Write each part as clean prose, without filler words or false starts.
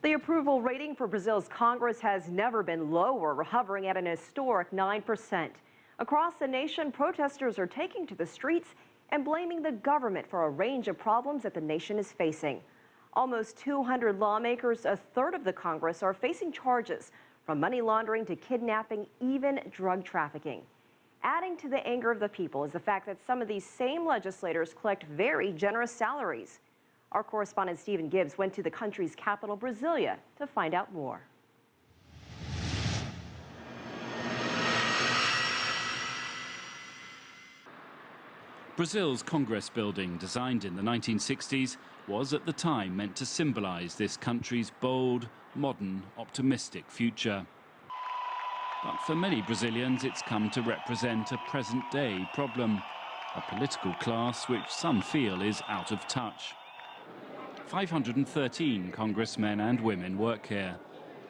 The approval rating for Brazil's Congress has never been lower, hovering at an historic 9%. Across the nation, protesters are taking to the streets and blaming the government for a range of problems that the nation is facing. Almost 200 lawmakers, a third of the Congress, are facing charges from money laundering to kidnapping, even drug trafficking. Adding to the anger of the people is the fact that some of these same legislators collect very generous salaries. Our correspondent Stephen Gibbs went to the country's capital, Brasilia, to find out more. Brazil's Congress building, designed in the 1960s, was at the time meant to symbolize this country's bold, modern, optimistic future. But for many Brazilians, it's come to represent a present-day problem, a political class which some feel is out of touch. 513 congressmen and women work here.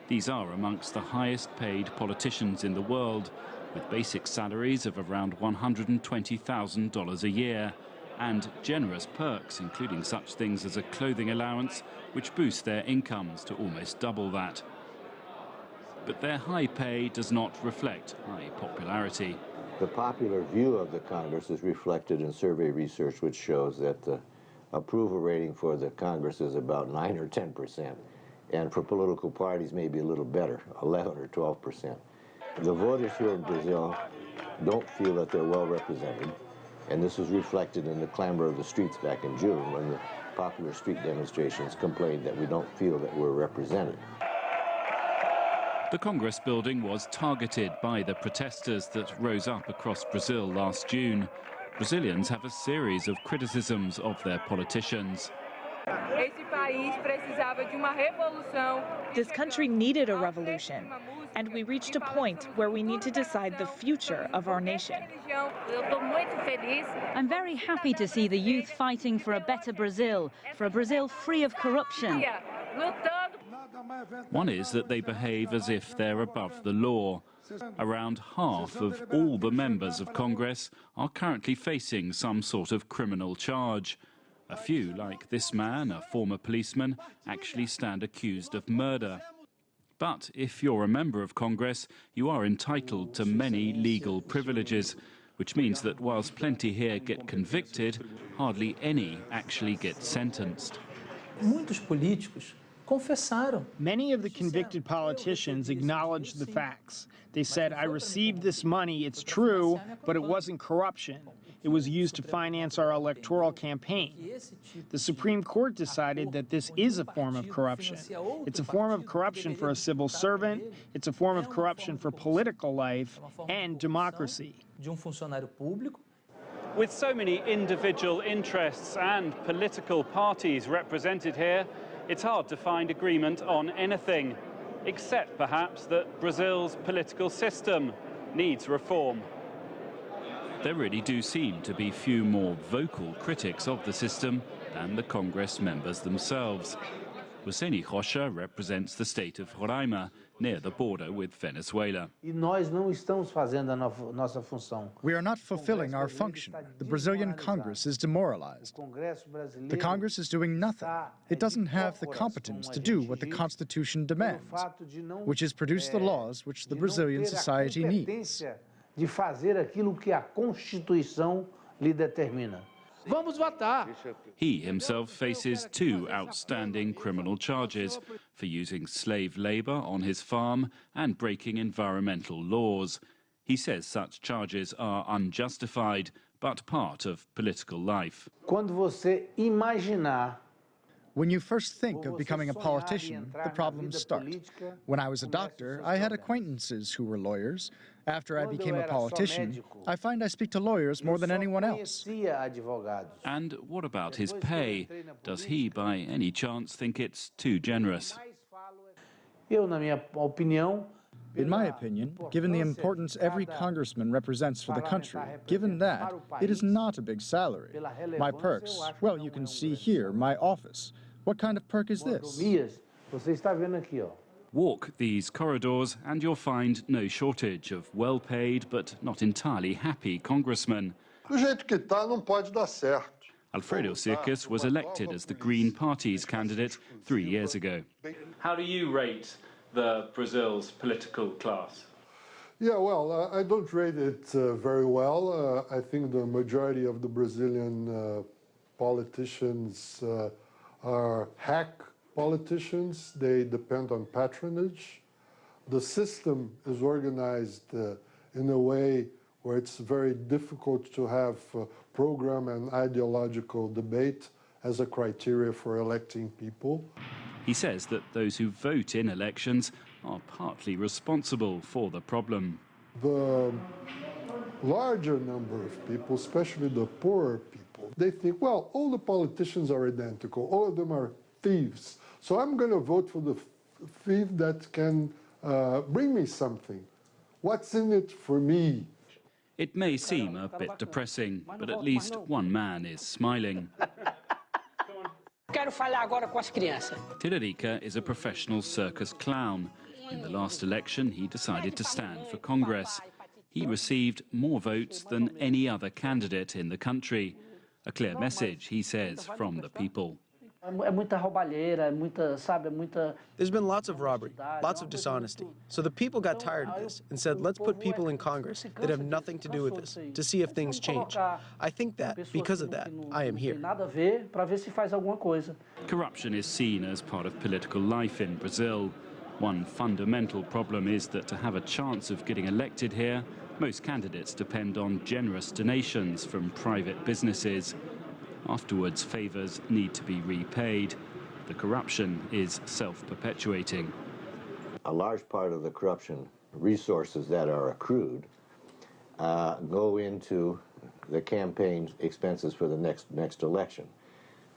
These are amongst the highest-paid politicians in the world, with basic salaries of around $120,000 a year, and generous perks, including such things as a clothing allowance, which boost their incomes to almost double that. But their high pay does not reflect high popularity. The popular view of the Congress is reflected in survey research, which shows that the approval rating for the Congress is about 9 or 10%, and for political parties maybe a little better, 11 or 12%. The voters here in Brazil don't feel that they're well represented, and this was reflected in the clamor of the streets back in June when the popular street demonstrations complained that we don't feel that we're represented. The Congress building was targeted by the protesters that rose up across Brazil last June. Brazilians have a series of criticisms of their politicians. This country needed a revolution, and we reached a point where we need to decide the future of our nation. I'm very happy to see the youth fighting for a better Brazil, for a Brazil free of corruption. One is that they behave as if they're above the law. Around half of all the members of Congress are currently facing some sort of criminal charge. A few, like this man, a former policeman, actually stand accused of murder. But if you're a member of Congress, you are entitled to many legal privileges, which means that whilst plenty here get convicted, hardly any actually get sentenced. Many of the convicted politicians acknowledged the facts. They said, I received this money, it's true, but it wasn't corruption. It was used to finance our electoral campaign. The Supreme Court decided that this is a form of corruption. It's a form of corruption for a civil servant, it's a form of corruption for political life and democracy. With so many individual interests and political parties represented here, it's hard to find agreement on anything, except perhaps that Brazil's political system needs reform. There really do seem to be few more vocal critics of the system than the Congress members themselves. Husseini Rocha represents the state of Roraima, near the border with Venezuela. We are not fulfilling our function. The Brazilian Congress is demoralized. The Congress is doing nothing. It doesn't have the competence to do what the Constitution demands, which is produce the laws which the Brazilian society needs. He himself faces 2 outstanding criminal charges for using slave labor on his farm and breaking environmental laws. He says such charges are unjustified, but part of political life. When you first think of becoming a politician, the problems start. When I was a doctor, I had acquaintances who were lawyers. After I became a politician, I find I speak to lawyers more than anyone else. And what about his pay? Does he, by any chance, think it's too generous? In my opinion, given the importance every congressman represents for the country, given that, it is not a big salary. My perks, well, you can see here, my office. What kind of perk is this? Walk these corridors and you'll find no shortage of well-paid but not entirely happy congressmen. Alfredo Circus was elected as the Green Party's candidate 3 years ago. How do you rate Brazil's political class? Yeah, well, I don't rate it very well. I think the majority of the Brazilian politicians are hack politicians. They depend on patronage. The system is organized in a way where it's very difficult to have program and ideological debate as a criteria for electing people. He says that those who vote in elections are partly responsible for the problem. The larger number of people, especially the poorer people, they think, well, all the politicians are identical, all of them are thieves, so I'm going to vote for the thief that can bring me something. What's in it for me? It may seem a bit depressing, but at least one man is smiling. Tiririca is a professional circus clown. In the last election, he decided to stand for Congress. He received more votes than any other candidate in the country. A clear message, he says, from the people. There's been lots of robbery, lots of dishonesty. So the people got tired of this and said, let's put people in Congress that have nothing to do with this to see if things change. I think that, because of that, I am here. Corruption is seen as part of political life in Brazil. One fundamental problem is that to have a chance of getting elected here, most candidates depend on generous donations from private businesses. Afterwards, favors need to be repaid. The corruption is self-perpetuating. A large part of the corruption resources that are accrued go into the campaign expenses for the next election.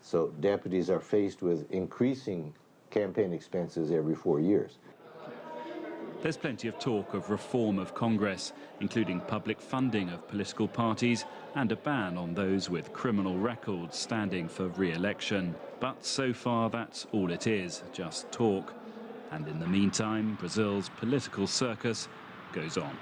So deputies are faced with increasing campaign expenses every 4 years. There's plenty of talk of reform of Congress, including public funding of political parties and a ban on those with criminal records standing for re-election. But so far, that's all it is, just talk. And in the meantime, Brazil's political circus goes on.